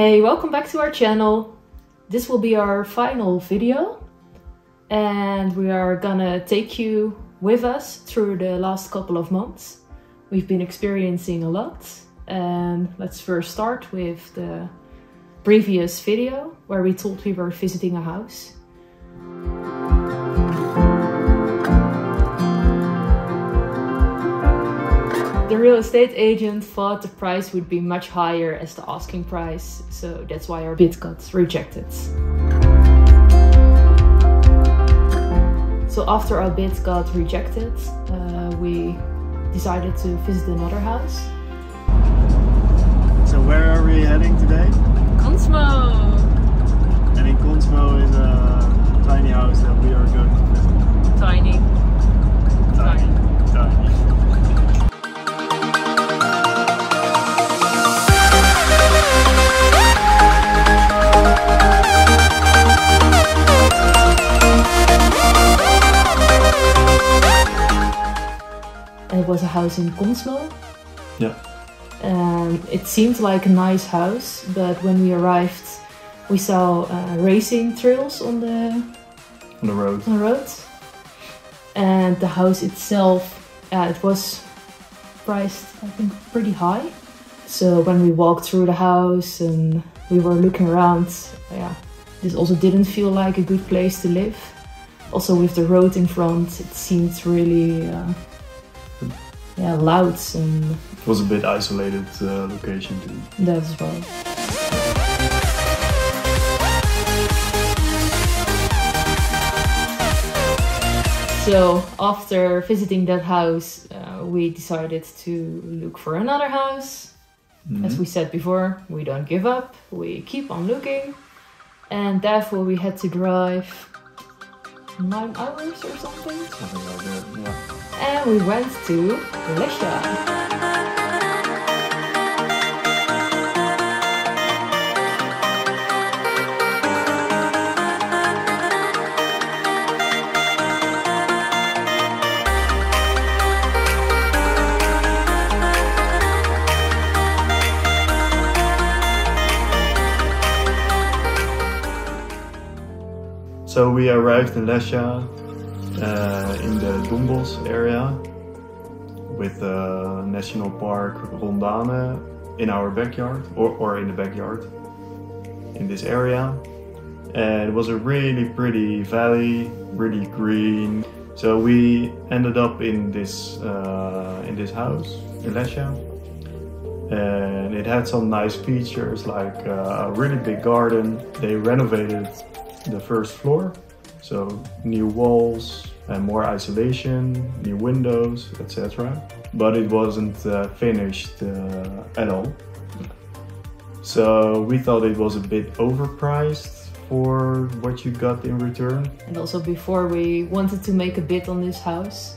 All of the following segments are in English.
Hey, welcome back to our channel. This will be our final video and we are gonna take you with us through the last couple of months. We've been experiencing a lot, and let's first start with the previous video where we told we were visiting a house. The real estate agent thought the price would be much higher as the asking price, so that's why our bid got rejected. So after our bid got rejected, we decided to visit another house. So where are we heading today? Consmo! And in Consmo is a tiny house that we are going to visit. Tiny. It was a house in Consmo. Yeah. It seemed like a nice house, but when we arrived, we saw racing trails on the road. And the house itself, it was priced, I think, pretty high. So when we walked through the house and we were looking around, this also didn't feel like a good place to live. Also with the road in front, it seemed really loud, and it was a bit isolated location too. That as well. So after visiting that house, we decided to look for another house. As we said before, we don't give up, we keep on looking, and therefore we had to drive 9 hours or something. Something like that, yeah. And we went to Lesja. So we arrived in Lesja in the Dombos area with the National Park Rondane in our backyard, or in the backyard in this area. And it was a really pretty valley, really green. So we ended up in this house in Lesja, and it had some nice features like a really big garden. They renovated the first floor, so new walls and more isolation, new windows, etc. But it wasn't finished at all. So we thought it was a bit overpriced for what you got in return. And also before we wanted to make a bid on this house,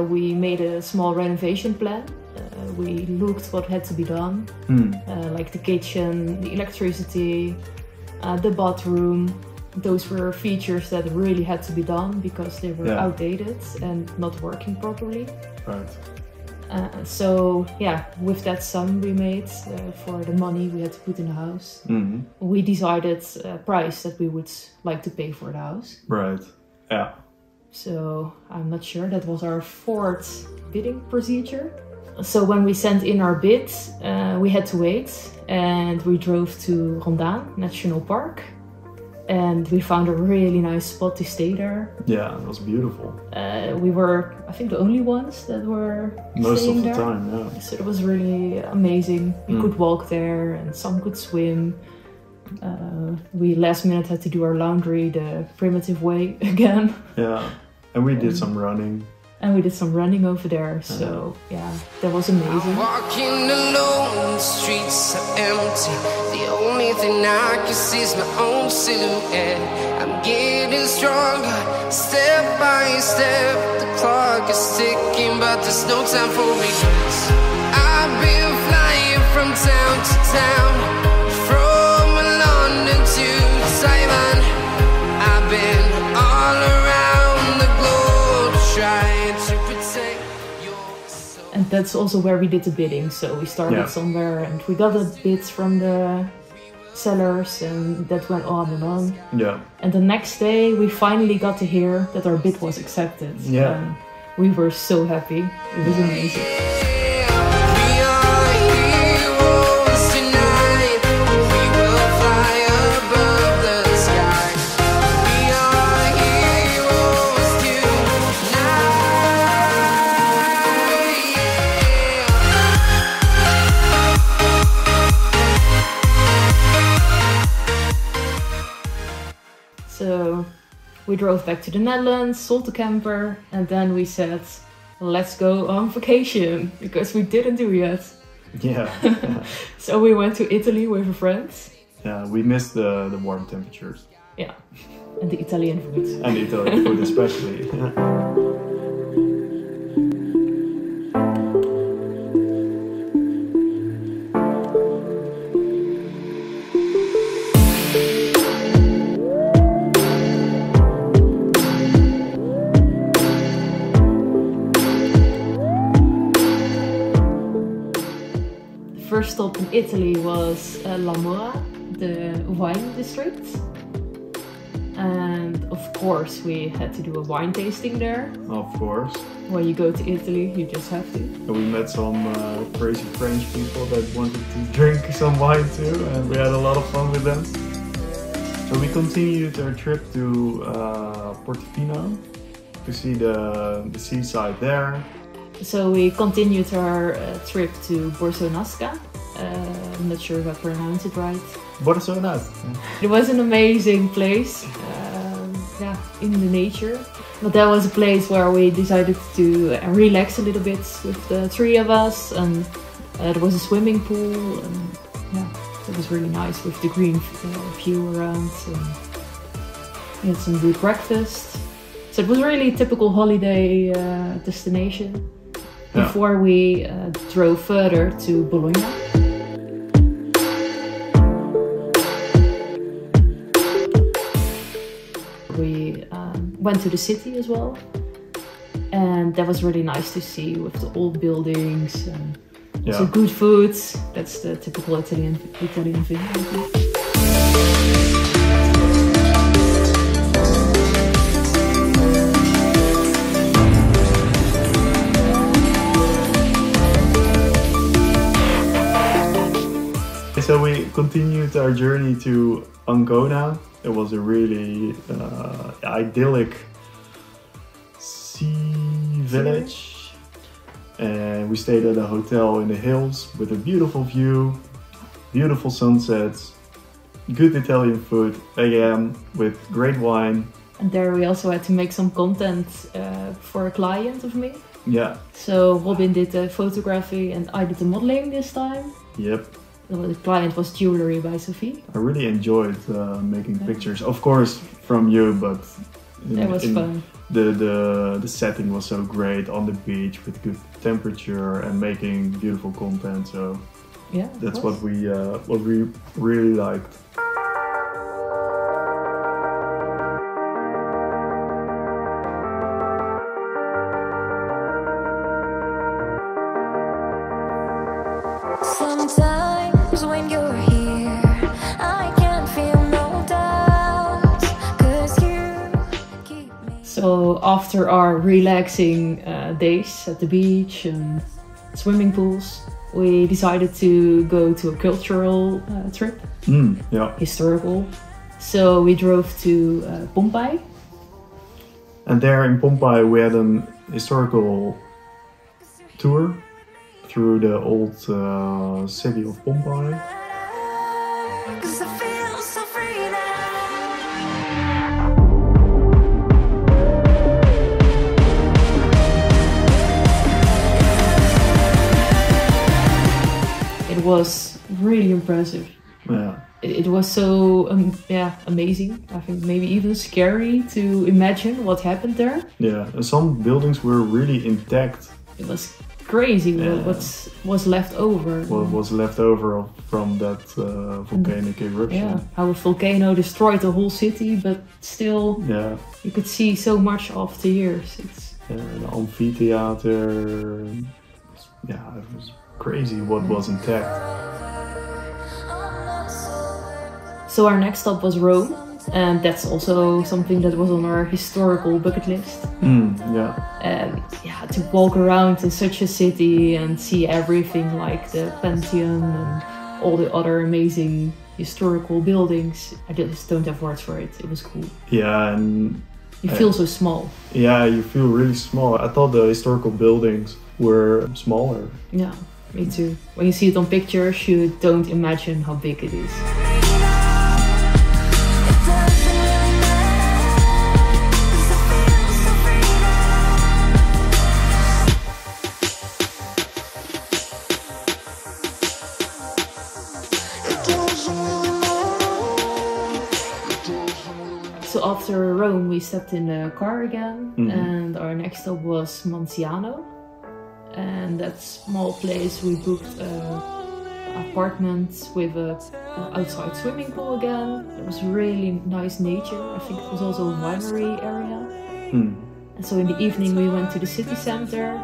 we made a small renovation plan. We looked what had to be done, like the kitchen, the electricity, the bathroom. Those were features that really had to be done because they were outdated and not working properly. Right. So with that sum we made for the money we had to put in the house, we decided a price that we would like to pay for the house. Right. Yeah. So I'm not sure, that was our 4th bidding procedure. So when we sent in our bid, we had to wait, and we drove to Rondane National Park. And we found a really nice spot to stay there. Yeah, it was beautiful. We were, I think, the only ones that were most staying of the there. time, yeah. So it was really amazing. We could walk there, and some could swim. We last minute had to do our laundry the primitive way again. Yeah, and we did some running. And we did some running over there, so that was amazing. Walking alone, the streets are empty. The only thing I can see is my own silhouette. I'm getting stronger, step by step. The clock is ticking, but there's no time for regrets. I've been flying from town to town, from London to Taiwan. I've been all around the globe trying to protect your soul. And that's also where we did the bidding. So we started somewhere and we got a bid from the sellers, and that went on and on. Yeah. And the next day we finally got to hear that our bid was accepted. Yeah. And we were so happy. It was amazing. So we drove back to the Netherlands, sold the camper, and then we said, let's go on vacation, because we didn't do yet. Yeah. So we went to Italy with a friend. Yeah, we missed the warm temperatures. Yeah, and the Italian food. And the Italian food especially. First stop in Italy was Lamora, the wine district. And of course we had to do a wine tasting there. Of course. When you go to Italy, you just have to. And we met some crazy French people that wanted to drink some wine too, and we had a lot of fun with them. So we continued our trip to Portofino to see the seaside there. So we continued our trip to Borso Nasca. I'm not sure if I pronounced it right. Borso Nasca. It was an amazing place, yeah, in the nature. But that was a place where we decided to relax a little bit with the three of us, and there was a swimming pool, and yeah, it was really nice with the green view around. And we had some good breakfast. So it was really a typical holiday destination. Before we drove further to Bologna. We went to the city as well, and that was really nice to see with the old buildings and also good food. That's the typical Italian thing. So we continued our journey to Ancona. It was a really idyllic sea village. And we stayed at a hotel in the hills with a beautiful view, beautiful sunsets, good Italian food, again with great wine. And there we also had to make some content for a client of me. Yeah. So Robin did the photography and I did the modeling this time. Yep. The client was Jewelry by Sophie. I really enjoyed making pictures, of course from you, but it was fun. The setting was so great on the beach with good temperature and making beautiful content. So yeah, that's what we really liked. Sometimes when you're here, I can't feel no doubt, 'cause you keep me. So after our relaxing days at the beach and swimming pools, we decided to go to a cultural trip, Yeah. historical. So we drove to Pompeii. And there in Pompeii we had an historical tour through the old city of Pompeii. 'Cause I feel so free now. It was really impressive. Yeah. It was so amazing. I think maybe even scary to imagine what happened there. Yeah, and some buildings were really intact. It was crazy what was left over. What was left over from that volcanic eruption. Yeah, how a volcano destroyed the whole city, but still you could see so much after years. It's the amphitheater. Yeah, it was crazy what was intact. So our next stop was Rome, and that's also something that was on our historical bucket list. Yeah. And yeah, to walk around in such a city and see everything like the Pantheon and all the other amazing historical buildings. I just don't have words for it. It was cool. Yeah, and you feel so small. Yeah, you feel really small. I thought the historical buildings were smaller. Yeah, me too. When you see it on pictures, you don't imagine how big it is. So after Rome, we stepped in the car again, and our next stop was Monziano. And that small place, we booked an apartment with an outside swimming pool again. It was really nice nature. I think it was also a winery area. And so in the evening, we went to the city center.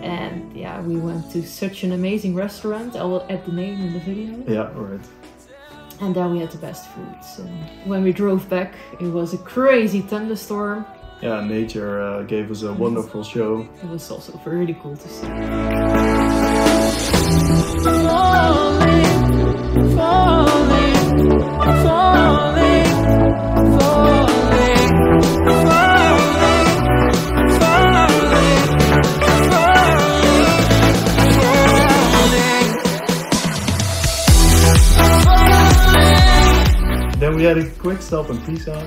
And yeah, we went to such an amazing restaurant. I will add the name in the video. Yeah, right. And there we had the best foods. When we drove back, it was a crazy thunderstorm. Yeah, nature gave us a wonderful show. It was also really cool to see. Falling, falling, falling, Then we had a quick stop in Pisa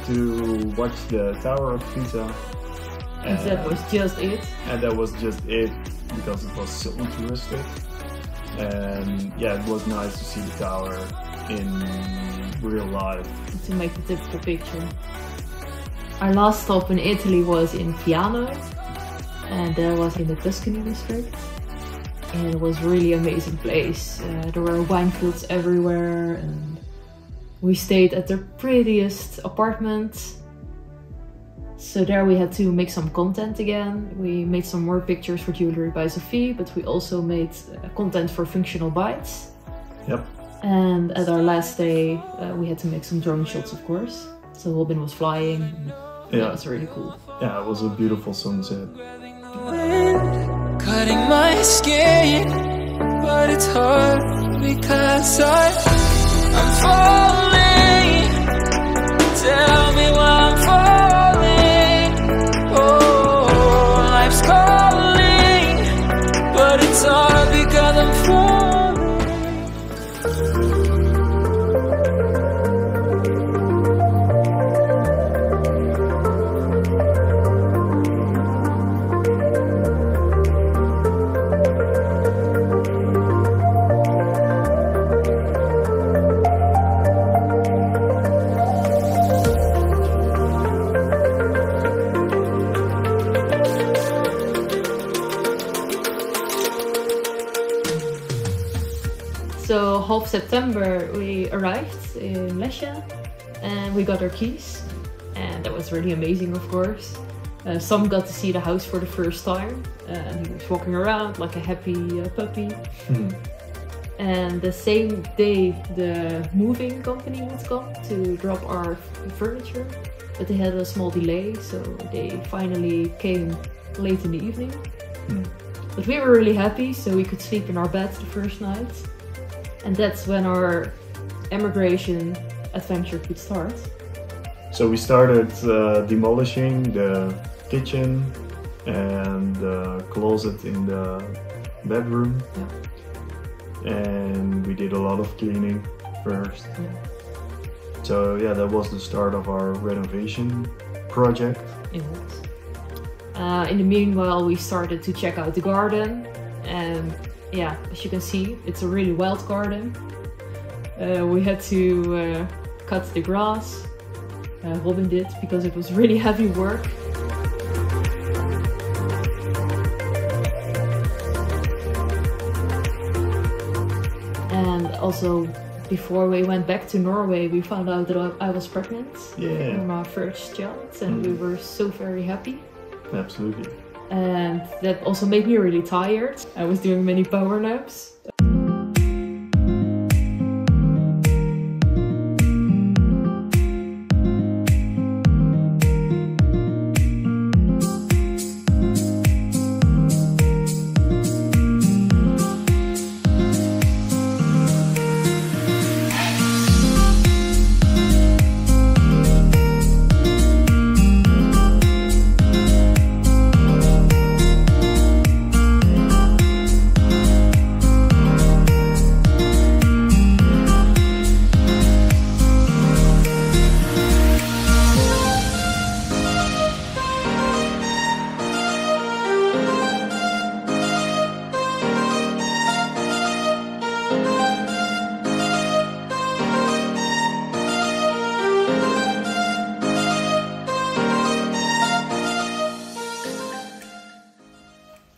to watch the Tower of Pisa. And that was just it. And that was just it, because it was so touristic. And yeah, it was nice to see the tower in real life. To make the typical picture. Our last stop in Italy was in Piano. And that was in the Tuscany district. And it was a really amazing place. There were wine fields everywhere. And we stayed at the prettiest apartment. So there we had to make some content again. We made some more pictures for Jewelry by Sophie, but we also made content for Functional Bites. Yep. And at our last day, we had to make some drone shots, of course. So Robin was flying. Yeah, it was really cool. Yeah, it was a beautiful sunset. Cutting my skin, but it's hard because I'm falling. Tell me why I'm falling. Oh, life's calling, but it's hard because I'm falling. So half September we arrived in Lesja and we got our keys, and that was really amazing, of course. Sam got to see the house for the first time and he was walking around like a happy puppy. And the same day the moving company would come to drop our furniture, but they had a small delay, so they finally came late in the evening. But we were really happy, so we could sleep in our beds the first night. And that's when our emigration adventure could start. So we started demolishing the kitchen and the closet in the bedroom. Yeah. And we did a lot of cleaning first. Yeah. So yeah, that was the start of our renovation project. It was. In the meanwhile, we started to check out the garden, and yeah, as you can see, it's a really wild garden. We had to cut the grass. Robin did, because it was really heavy work. And also, before we went back to Norway, we found out that I was pregnant on our first child, and we were so very happy. Absolutely. And that also made me really tired. I was doing many power naps.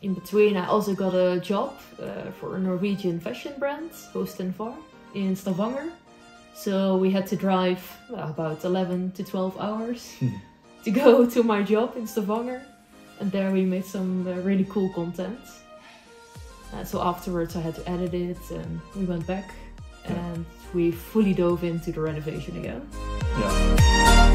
In between, I also got a job for a Norwegian fashion brand, Host & Var, in Stavanger. So we had to drive about 11 to 12 hours to go to my job in Stavanger. And there we made some really cool content. So afterwards I had to edit it and we went back and we fully dove into the renovation again. Yeah.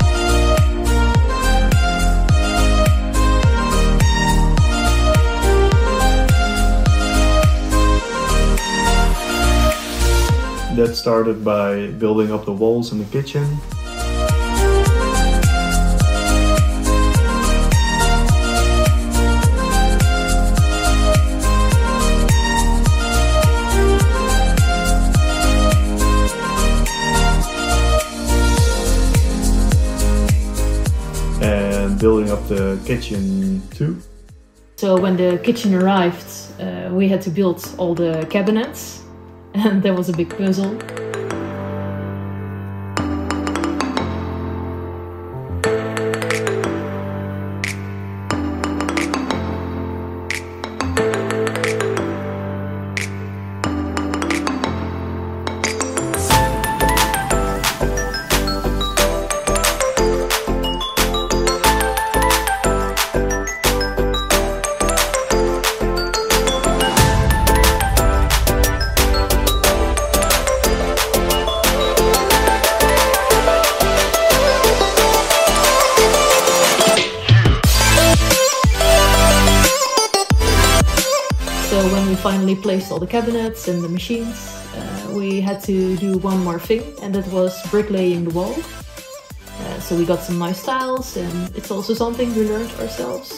That started by building up the walls in the kitchen. And building up the kitchen too. So when the kitchen arrived, we had to build all the cabinets. And that was a big puzzle. So when we finally placed all the cabinets and the machines, we had to do one more thing, and that was bricklaying the wall. So we got some nice tiles, and it's also something we learned ourselves.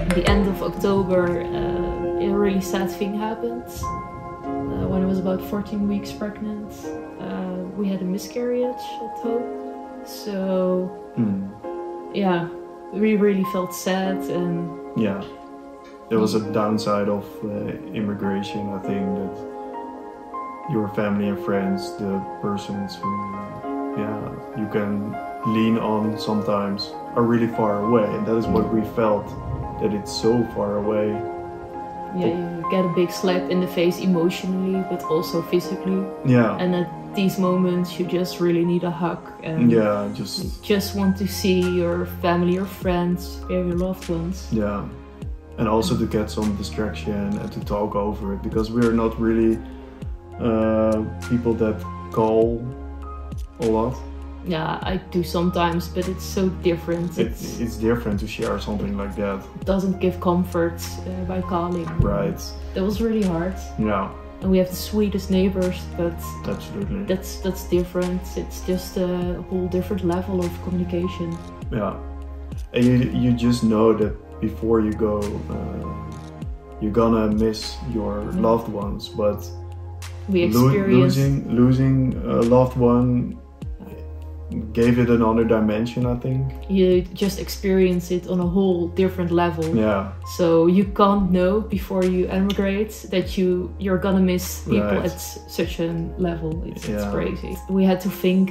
At the end of October, a really sad thing happened. When I was about 14 weeks pregnant, we had a miscarriage at home. So, yeah, we really felt sad and... Yeah, there was a downside of immigration, I think, that your family and friends, the persons who, you can lean on sometimes, are really far away. And that is what we felt, that it's so far away. Yeah, you get a big slap in the face emotionally, but also physically. Yeah. And at these moments, you just really need a hug. And just want to see your family or friends, your loved ones. Yeah. And also to get some distraction and to talk over it, because we're not really people that call a lot. Yeah, I do sometimes, but it's so different. It's different to share something like that. It doesn't give comfort by calling. Right. That was really hard. Yeah. And we have the sweetest neighbors, but absolutely, that's different. It's just a whole different level of communication. Yeah, and you just know that before you go, you're gonna miss your loved ones, but we experienced losing a loved one gave it another dimension, I think. You just experience it on a whole different level. Yeah. So you can't know before you emigrate that you're gonna miss people at such a level. It's crazy. We had to think,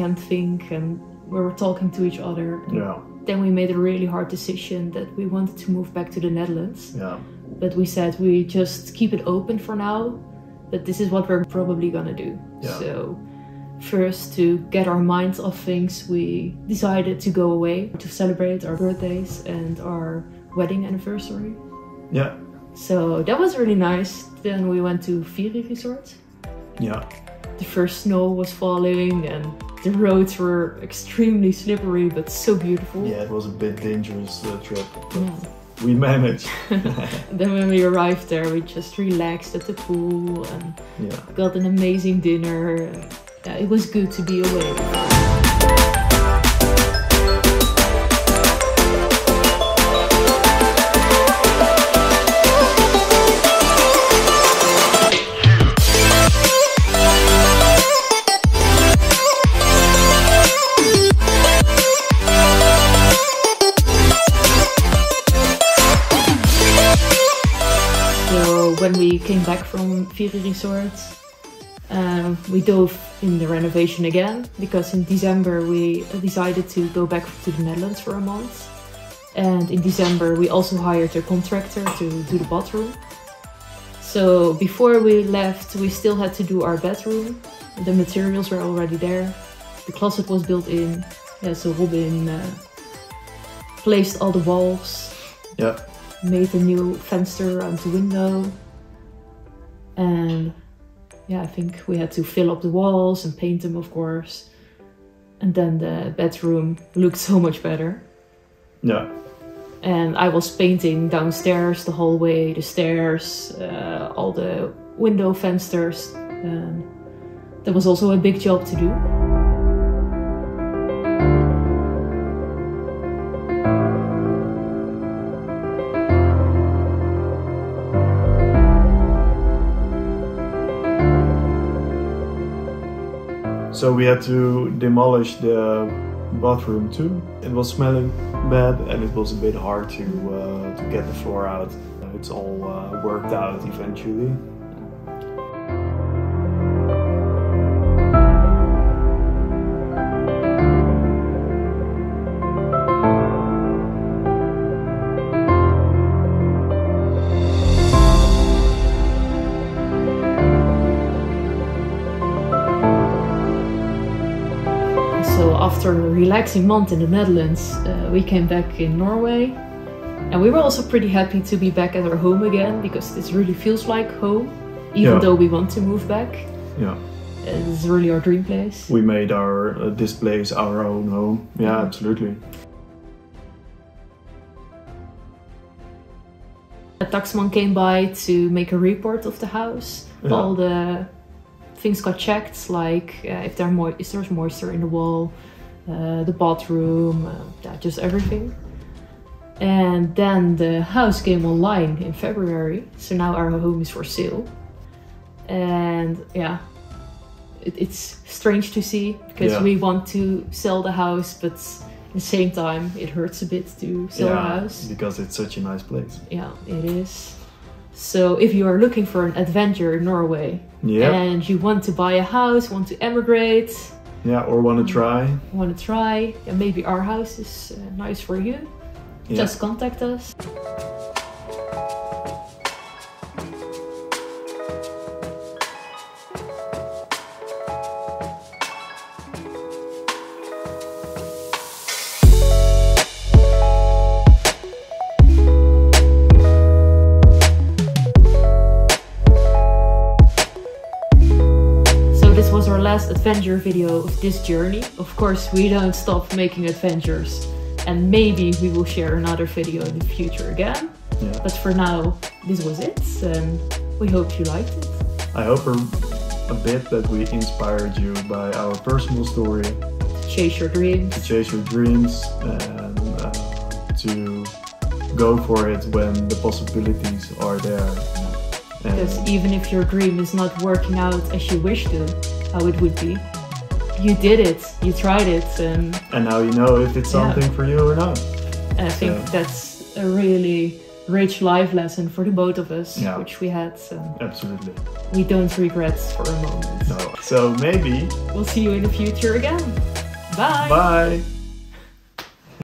and we were talking to each other. Yeah. Then we made a really hard decision that we wanted to move back to the Netherlands. Yeah. But we said we just keep it open for now, but this is what we're probably gonna do. Yeah. So first, to get our minds off things, we decided to go away to celebrate our birthdays and our wedding anniversary. Yeah. So that was really nice. Then we went to Fuji Resort. Yeah. The first snow was falling and the roads were extremely slippery, but so beautiful. Yeah, it was a bit dangerous trip. Yeah. We managed. Then when we arrived there, we just relaxed at the pool and got an amazing dinner. Yeah, it was good to be away. So when we came back from Fuji Resort, we dove in the renovation again, because in December we decided to go back to the Netherlands for a month. And in December we also hired a contractor to do the bathroom. So before we left, we still had to do our bedroom. The materials were already there. The closet was built in. Yeah, so Robin placed all the walls. Yeah. Made a new fenster around the window. And yeah, I think we had to fill up the walls and paint them, of course. And then the bedroom looked so much better. Yeah. And I was painting downstairs, the hallway, the stairs, all the window fensters. And that was also a big job to do. So we had to demolish the bathroom too. It was smelling bad and it was a bit hard to get the floor out. It's all worked out eventually. So after a relaxing month in the Netherlands, we came back in Norway. And we were also pretty happy to be back at our home again, because this really feels like home, even though we want to move back. Yeah. This is really our dream place. We made our this place our own home. Yeah, absolutely. A taxman came by to make a report of the house. Yeah. All the things got checked, like if there's moisture in the wall, the bathroom, just everything. And then the house came online in February, so now our home is for sale. And yeah, it's strange to see, because we want to sell the house, but at the same time it hurts a bit to sell the house. Because it's such a nice place. Yeah, it is. So if you are looking for an adventure in Norway and you want to buy a house, want to emigrate, or want to try, and maybe our house is nice for you, just contact us. This was our last adventure video of this journey. Of course, we don't stop making adventures, and maybe we will share another video in the future again. But for now, this was it, and we hope you liked it. I hope a bit that we inspired you by our personal story. To chase your dreams. To chase your dreams, and to go for it when the possibilities are there. Because even if your dream is not working out as you wish to, how it would be, you did it, you tried it, and now you know if it's something for you or not. And I think that's a really rich life lesson for the both of us, which we had. Absolutely. We don't regret for a moment. No. So maybe we'll see you in the future again. Bye. Bye.